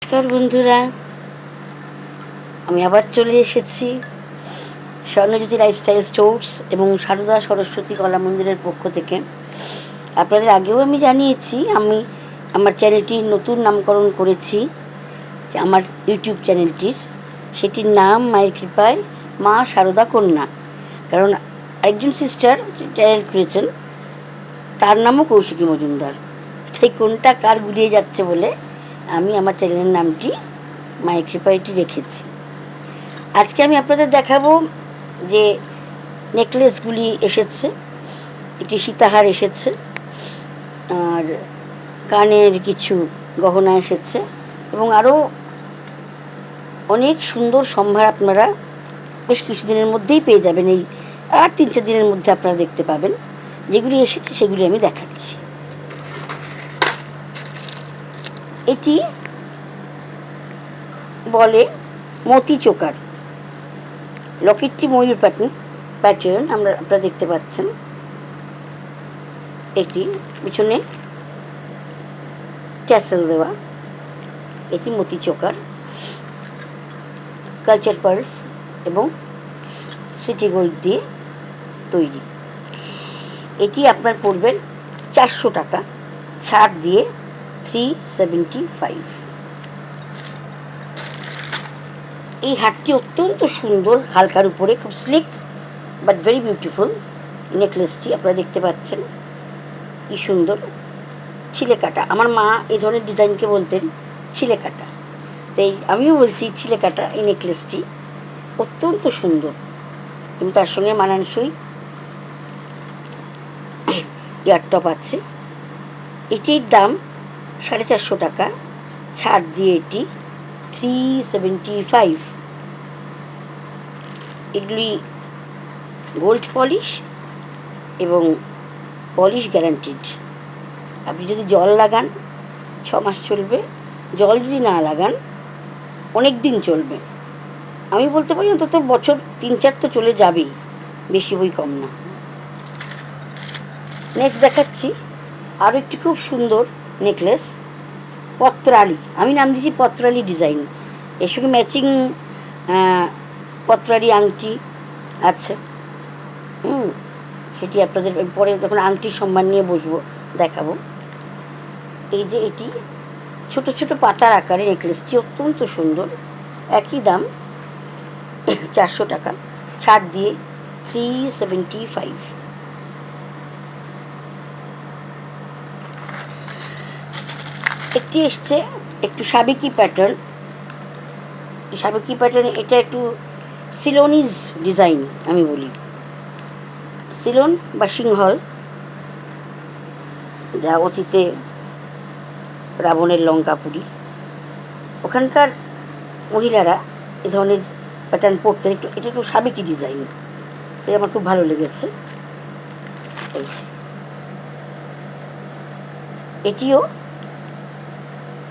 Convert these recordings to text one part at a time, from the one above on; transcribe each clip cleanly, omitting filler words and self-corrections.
নমস্কার বন্ধুরা, আমি আবার চলে এসেছি স্বর্ণজ্যোতি লাইফস্টাইল স্টোর্স এবং সারদা সরস্বতী কলা মন্দিরের পক্ষ থেকে। আপনাদের আগেও আমি জানিয়েছি, আমি আমার চ্যানেলটির নতুন নামকরণ করেছি। আমার ইউটিউব চ্যানেলটির সেটির নাম মায়ের কৃপায় মা সারদা কন্যা, কারণ আরেকজন সিস্টার চ্যানেল করেছেন, তার নামও কৌশিকী মজুমদার। সেই কোনটা কার গুলিয়ে যাচ্ছে বলে আমি আমার চ্যানেলের নামটি মায়ের কৃপায়টি রেখেছি। আজকে আমি আপনাদের দেখাবো যে নেকলেসগুলি এসেছে, একটি সীতাহার এসেছে, আর কানের কিছু গহনা এসেছে এবং আরও অনেক সুন্দর সম্ভার আপনারা বেশ কিছুদিনের মধ্যেই পেয়ে যাবেন। এই আর 3-4 দিনের মধ্যে আপনারা দেখতে পাবেন। যেগুলি এসেছে সেগুলি আমি দেখাচ্ছি। এটি বলে মতি চোকার। লকেটটি ময়ূর প্যাটার্ন আপনারা দেখতে পাচ্ছেন। এটি পিছনে ট্যাসেল দেওয়া। এটি মতি চোকার, কালচার পার্লস এবং সিটি গোল্ড দিয়ে তৈরি। এটি আপনার পড়বেন 400 টাকা, ছাড় দিয়ে 375। এই হারটি অত্যন্ত সুন্দর, হালকার উপরে, খুব স্লিক বাট ভেরি বিউটিফুল। নেকলেসটি আপনারা দেখতে পাচ্ছেন কি সুন্দর, ছিলে কাটা। আমার মা এই ধরনের ডিজাইনকে বলতেন ছিলে কাটা, তাই আমিও বলছি ছিলে কাটা। এই নেকলেসটি অত্যন্ত সুন্দর এবং তার সঙ্গে মানানসই ইয়ারটপ আছে। এটির দাম 450 টাকা, ছাড় দিয়ে এটি 375। এগুলি গোল্ড পলিশ এবং পলিশ গ্যারান্টিড। আপনি যদি জল লাগান 6 মাস চলবে, জল যদি না লাগান অনেক দিন চলবে। আমি বলতে পারি অন্তত বছর 3-4 তো চলে যাবেই, বেশি বই কম না। নেক্সট দেখাচ্ছি আরও একটি খুব সুন্দর নেকলেস, পত্রালি। আমি নাম দিয়েছি পত্রালি ডিজাইন। এর সঙ্গে ম্যাচিং পত্রালি আংটি আছে। সেটি আপনাদের পরে যখন আংটির সম্মান নিয়ে বসবো দেখাবো। এই যে এটি ছোট ছোট পাতার আকারে নেকলেসটি অত্যন্ত সুন্দর। একই দাম 400 টাকা, ছাড় দিয়ে 375। একটি এসছে একটু সাবেকি প্যাটার্ন। সাবেকি প্যাটার্ন, এটা একটু সিলোনিজ ডিজাইন আমি বলি। সিলোন বা সিংহল, যা অতীতে রাবণের লঙ্কাপুরী, ওখানকার মহিলারা এ ধরনের প্যাটার্ন পরতেন। এটা একটু সাবেকি ডিজাইন, এটা আমার খুব ভালো লেগেছে। এটিও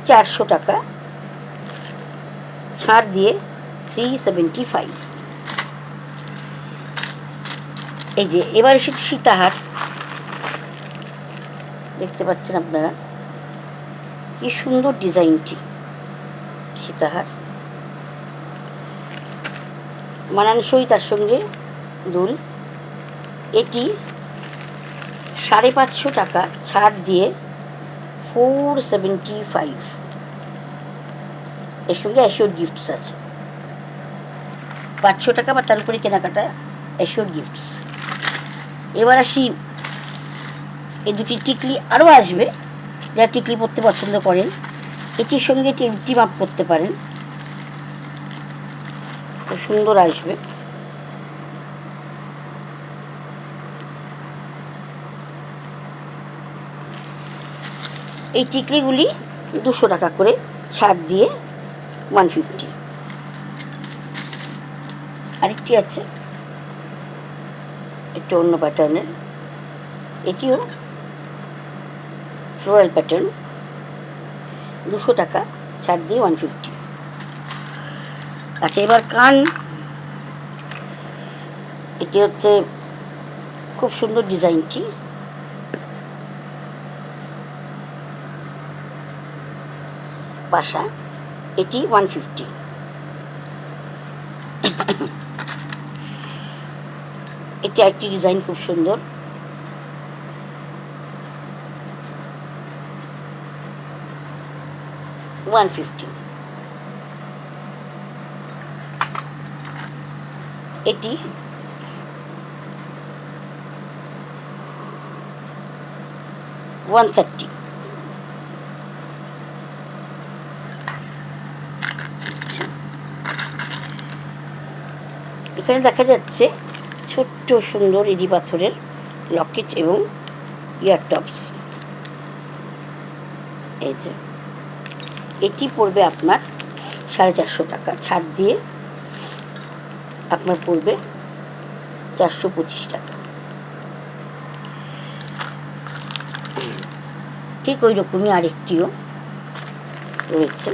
400 টাকা, ছাড় দিয়ে 375। এই যে এবার এসেছে সীতাহার, দেখতে পাচ্ছেন আপনারা কি সুন্দর ডিজাইনটি। সীতাহার মানানসই, তার সঙ্গে দুল। এটি 550 টাকা, ছাড় দিয়ে 475। এর সঙ্গে অ্যাশিওর গিফটস আছে। 500 টাকা বা তার উপরে কেনাকাটা অ্যাশিওর গিফটস। এবার আসি, এই দুটি টিকলি আরও আসবে, যারা টিকলি পরতে পছন্দ করেন এটির সঙ্গে টিম আপ করতে পারেন, খুব সুন্দর আসবে। এই টিকলিগুলি 200 টাকা করে, ছাড় দিয়ে 150। আরেকটি আছে একটু অন্য প্যাটার্নের, এটিও ফ্লোরাল প্যাটার্ন, 200 টাকা, ছাড় দিয়ে 150। আচ্ছা, এবার কান। এটি হচ্ছে খুব সুন্দর ডিজাইনটি, পাশা এটি 150। এটি একটি ডিজাইন খুব সুন্দর, $150। এটি $130। এখানে দেখা যাচ্ছে ছোট্ট সুন্দর ইডি পাথরের লকেট এবং ইয়ার টপস। এই যে এটি পড়বে আপনার 450 টাকা, ছাড় দিয়ে আপনার পড়বে 425 টাকা। ঠিক ওই রকমই আরেকটিও রয়েছে।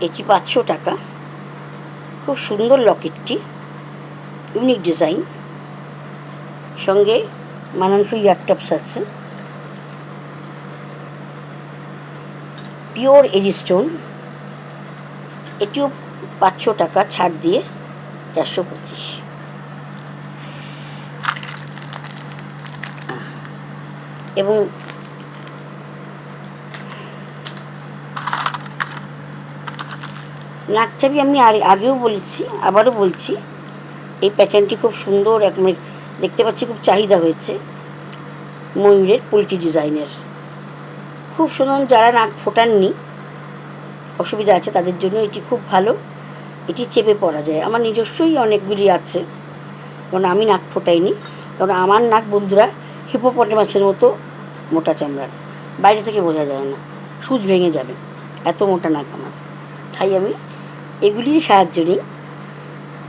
এটি 500 টাকা। খুব সুন্দর লকেটটি, ইউনিক ডিজাইন, সঙ্গে মানানসই ইয়ারটপস আছে। পিওর এডি স্টোন। এটিও 500 টাকা, ছাড় দিয়ে 425। এবং নাকচাবি আমি আগেও বলেছি, আবারও বলছি, এই প্যাটার্নটি খুব সুন্দর, একদম দেখতে পাচ্ছি খুব চাহিদা হয়েছে। ময়ূরের পোল্ট্রি ডিজাইনের খুব সুন্দর। যারা নাক ফোটাননি, অসুবিধা আছে, তাদের জন্য এটি খুব ভালো। এটি চেপে পরা যায়। আমার নিজস্বই অনেকগুলি আছে, কারণ আমি নাক ফোটাইনি। কারণ আমার নাক বন্ধুরা হিপোপটেমাসের মতো মোটা চামড়ার, বাইরে থেকে বোঝা যায় না, সূচ ভেঙে যাবে, এত মোটা নাক আমার। তাই আমি এগুলির সাহায্য নিই।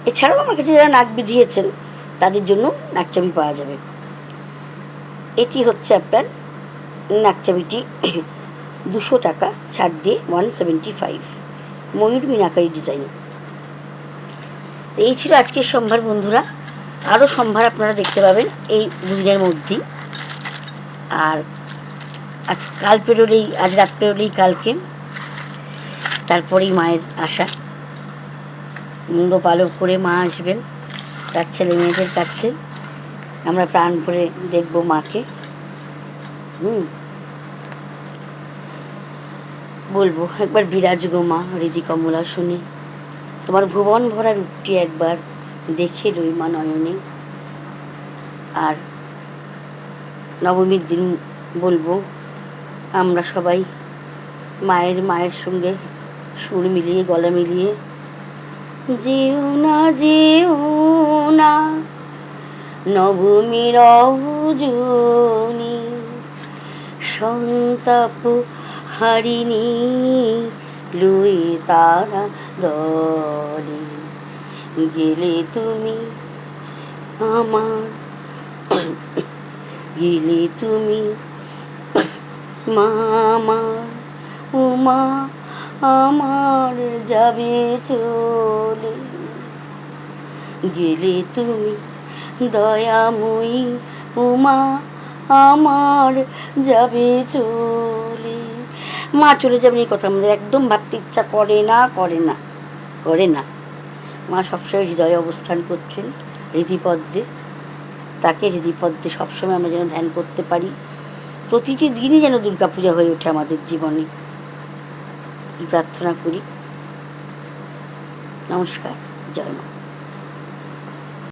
এছাড়াও আমার কাছে যারা নাক বিধিয়েছেন তাদের জন্য নাকচাবি পাওয়া যাবে। এটি হচ্ছে আপনার নাকচাবিটি 200 টাকা, ছাড় দিয়ে 175। ময়ূর মিনাকারি ডিজাইন। এই ছিল আজকের সম্ভার বন্ধুরা। আরও সম্ভার আপনারা দেখতে পাবেন এই দুদিনের মধ্যেই। আর আজ কাল পেরোলেই, আজ রাত পেরোলেই কালকে, তারপরেই মায়ের আশা। মুন্ড পালক করে মা আসবেন তার ছেলে মেয়েদের কাছে। আমরা প্রাণ ভরে দেখব মাকে। বলবো, একবার বিরাজ গো মা হৃদি কমলা শুনে, তোমার ভুবন ভরা রূপটি একবার দেখে রই মা নয়নে। আর নবমীর দিন বলবো আমরা সবাই মায়ের সঙ্গে সুর মিলিয়ে, গলা মিলিয়ে, যেও না নবমীর রজনী, সন্তাপ হারিণী লুই তারা দলে, গেলে তুমি আমার, গেলে তুমি মা আমার, উমা আমার যাবে চলে, গেলে তুমি দয়াময়ী উমা আমার যাবে চলে। মা চলে যাবেন এই কথা আমাদের একদম ভাবতে ইচ্ছা করে না। মা সবসময় হৃদয়ে অবস্থান করছেন, হৃদিপদ্মে। তাকে হৃদিপদ্মে সবসময় আমরা যেন ধ্যান করতে পারি। প্রতিটি দিনই যেন দুর্গাপূজা হয়ে ওঠে আমাদের জীবনে, প্রার্থনা করি। নমস্কার, জয় মা।